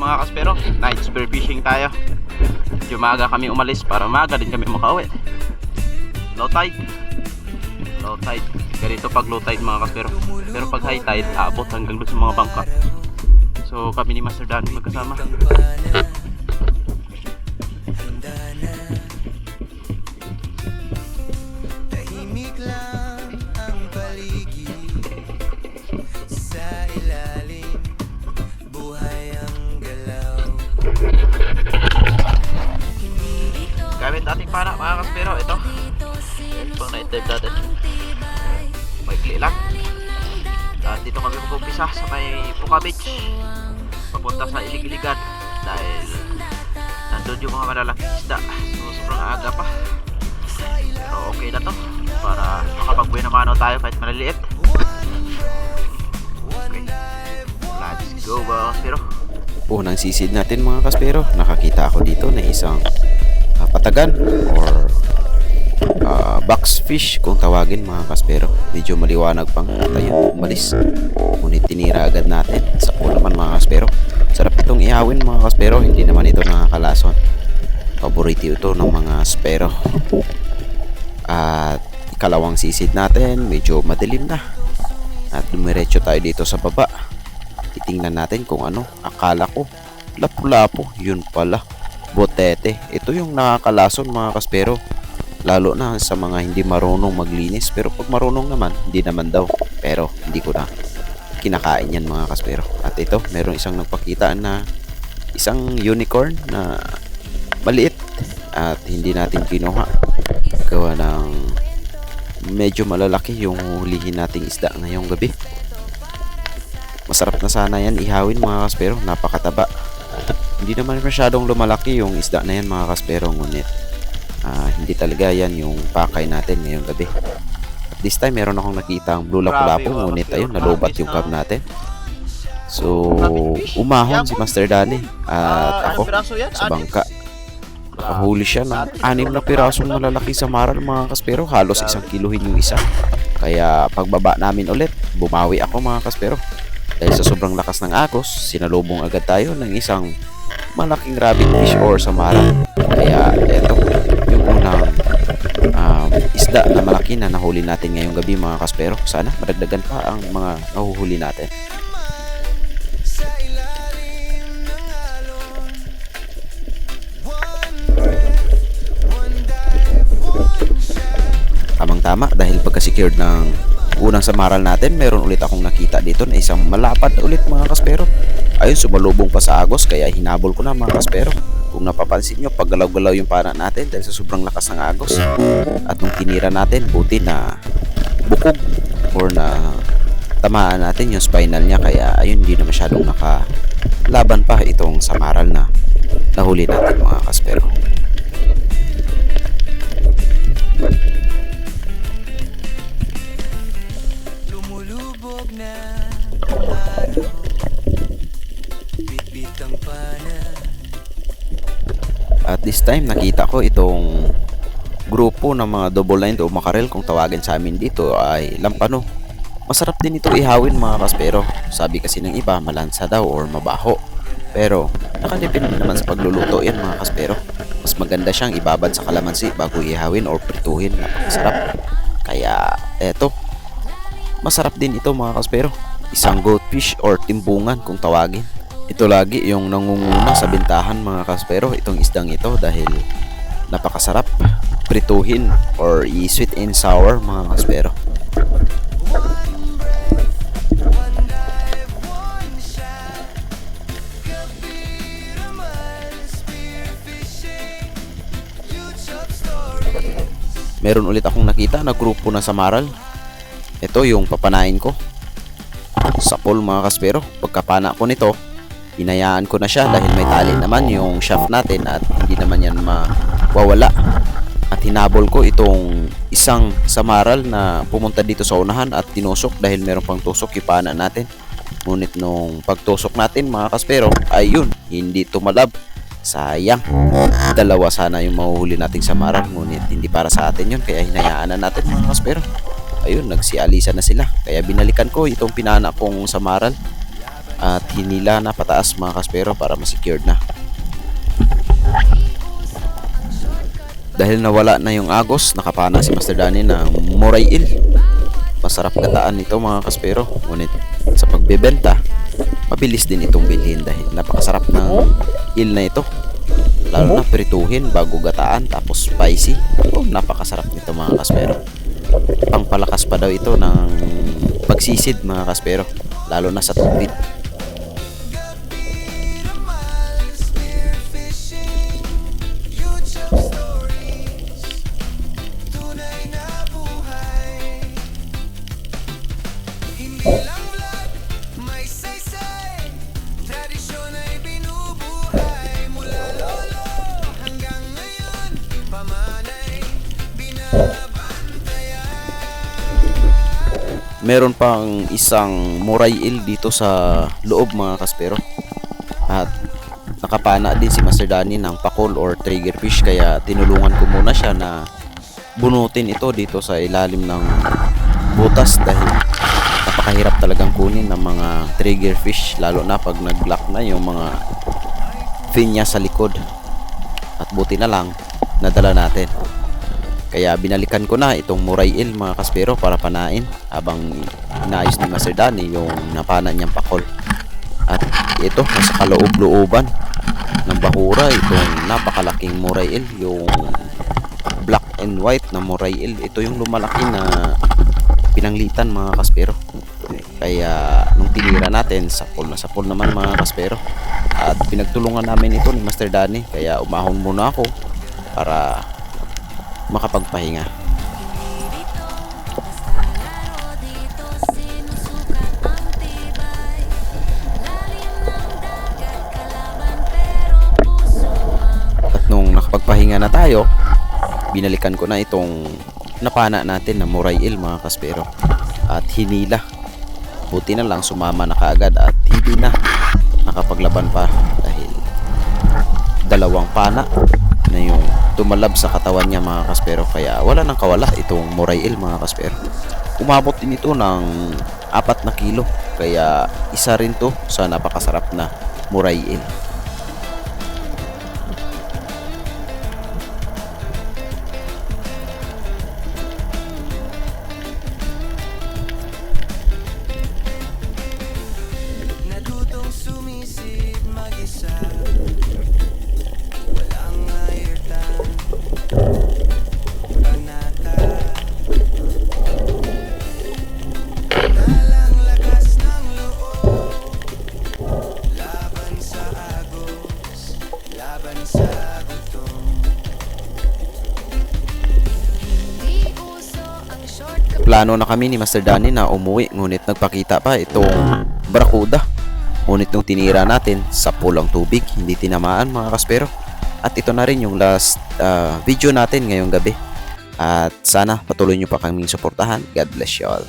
mga kaspero, night spearfishing tayo. Medyo maaga kami umalis para maaga din kami makauwi. Low tide. Low tide. Ganito pag low tide mga kaspero. Pero pag high tide, aabot hanggang doon sa mga bangka. So kami ni Master Danny magkasama. Gamit natin para mga kaspero. Ito pang night dive natin. Maikli lang. At dito kami mag-umpisa sa may Puka Beach papunta sa Ilig-Iligan dahil nandun yung mga malalaking isda. So sobrang aga pa, pero okay na to para makapag-buhay na mano tayo kahit maliliit. Okay, let's go mga kaspero. Unang sisid natin mga kaspero, nakakita ako dito na isang patagan or box fish kung tawagin mga kaspero. Medyo maliwanag pang tayo umalis, ngunit tinira agad natin. Sa pool naman mga kaspero, sarap itong ihawin mga kaspero, hindi naman ito nakakalason. Paborito ito ng mga spero. At ikalawang sisid natin, medyo madilim na at dumiretso tayo dito sa baba. Titingnan natin kung ano. Akala ko lapu-lapu, yun pala botete. Ito yung nakakalason mga kaspero, lalo na sa mga hindi marunong maglinis. Pero pag marunong naman, hindi naman daw. Pero hindi ko na kinakain yan mga kaspero. At ito, meron isang nagpakita na isang unicorn na maliit at hindi natin kinuha. Gawa ng medyo malalaki yung hulihin nating isda ngayong gabi. Masarap na sana yan ihawin mga kaspero, napakataba. Hindi naman masyadong lumalaki yung isda na yan mga kaspero, ngunit hindi talaga yan yung pakay natin ngayong gabi. At this time meron akong nakita ang blue lapu-lapu, ngunit ayun, nalubat yung cab natin. So umahon si Master Danny at ako sa bangka. Nakahuli siya ng 6 na pirasong malalaki sa maral mga kaspero, halos 1 kilohin yung isa. Kaya pagbaba namin ulit, bumawi ako mga kaspero. Dahil sa sobrang lakas ng agos, sinalubong agad tayo ng isang malaking rabbit fish or samara. Kaya eto yung unang isda na malaki na nahuli natin ngayong gabi mga kaspero. Sana madagdagan pa ang mga nahuhuli natin. Tamang-tama dahil pagka-secured ng unang samaral natin, meron ulit akong nakita dito na isang malapad ulit mga kaspero. Ayun, sumalubong pa sa agos kaya hinabol ko na mga kaspero. Kung napapansin nyo, paggalaw-galaw yung pana natin dahil sa sobrang lakas ng agos. At nung tinira natin, buti na bukog or na tamaan natin yung spinal niya. Kaya ayun, hindi na masyadong nakalaban pa itong samaral na nahuli natin mga kaspero. At this time nakita ko itong grupo ng mga double line o makarel kung tawagin sa amin dito ay lampano. Masarap din ito ihawin mga kaspero. Sabi kasi ng iba malansa daw or mabaho, pero nakadepende naman sa pagluluto yan mga kaspero. Mas maganda siyang ibabad sa kalamansi bago ihawin or prituhin. Napakasarap. Kaya eto, masarap din ito mga kaspero. Isang goldfish or timbungan kung tawagin. Ito lagi yung nangunguna sa bintahan mga kaspero, itong isdang ito, dahil napakasarap prituhin or i-sweet and sour mga kaspero. Meron ulit akong nakita na grupo na samaral. Ito yung papanain ko sa pool mga kaspero. Pagkapana ko nito, hinayaan ko na siya dahil may tali naman yung shaft natin at hindi naman yan mawawala. At hinabol ko itong isang samaral na pumunta dito sa unahan at tinusok dahil meron pang tusok yung pana natin. Ngunit nung pagtusok natin mga kaspero, ayun, hindi tumalab. Sayang, dalawa sana yung mahuhuli nating samaral, ngunit hindi para sa atin yun, kaya hinayaan na natin mga kaspero. Ayun, nagsialisa na sila, kaya binalikan ko itong pinana kong samaral. at hinila na pataas mga kaspero para ma-secured na. Dahil nawala na yung agos, nakapana si Master Danny ng Moray Eel. Masarap gataan nito mga kaspero, ngunit sa pagbebenta, mabilis din itong bilhin dahil napakasarap ng eel na ito. Lalo na prituhin bago gataan tapos spicy. Oh, napakasarap nito mga kaspero. Pangpalakas pa daw ito ng pagsisid mga kaspero, lalo na sa tubig. Meron pang isang Moray Eel dito sa loob mga kaspero. At nakapana din si Master Danny ng pakol or triggerfish, kaya tinulungan ko muna siya na bunutin ito dito sa ilalim ng butas dahil napakahirap talagang kunin ng mga triggerfish, lalo na pag nag-lock na yung mga fin niya sa likod. At buti na lang nadala natin. Kaya binalikan ko na itong Moray Eel mga kaspero para panain habang inaayos ni Master Danny yung napana niyang pakol. At ito, nasa kaloob-looban ng bahura itong napakalaking Moray Eel, yung black and white na Moray Eel. Ito yung lumalaki na pinanglitan mga kaspero. Kaya nung tinira natin, sapol na sapol naman mga kaspero. At pinagtulungan namin ito ni Master Danny, kaya umahon muna ako para makapagpahinga. At nung nakapagpahinga na tayo, binalikan ko na itong napana natin na Moray Eel mga kaspero at hinila. Buti na lang sumama na kaagad at hindi na nakapaglaban pa dahil dalawang pana na yung tumalab sa katawan niya mga kaspero, kaya wala nang kawala itong Moray Eel mga kaspero. Umabot din ito ng 4 na kilo, kaya isa rin to sa napakasarap na Moray Eel. Natutong sumisid mag-isa, walang ayertan, panata, dalang lakas ng loob, laban sa agos, laban sa gutom. Hindi uso ang shortcut. Plano na kami ni Master Danny na umuwi, ngunit nagpakita pa itong barakuda. Ngunit nung tinira natin sa pulang tubig, hindi tinamaan mga kaspero. At ito na rin yung last video natin ngayong gabi. At sana patuloy nyo pa kaming suportahan. God bless you all.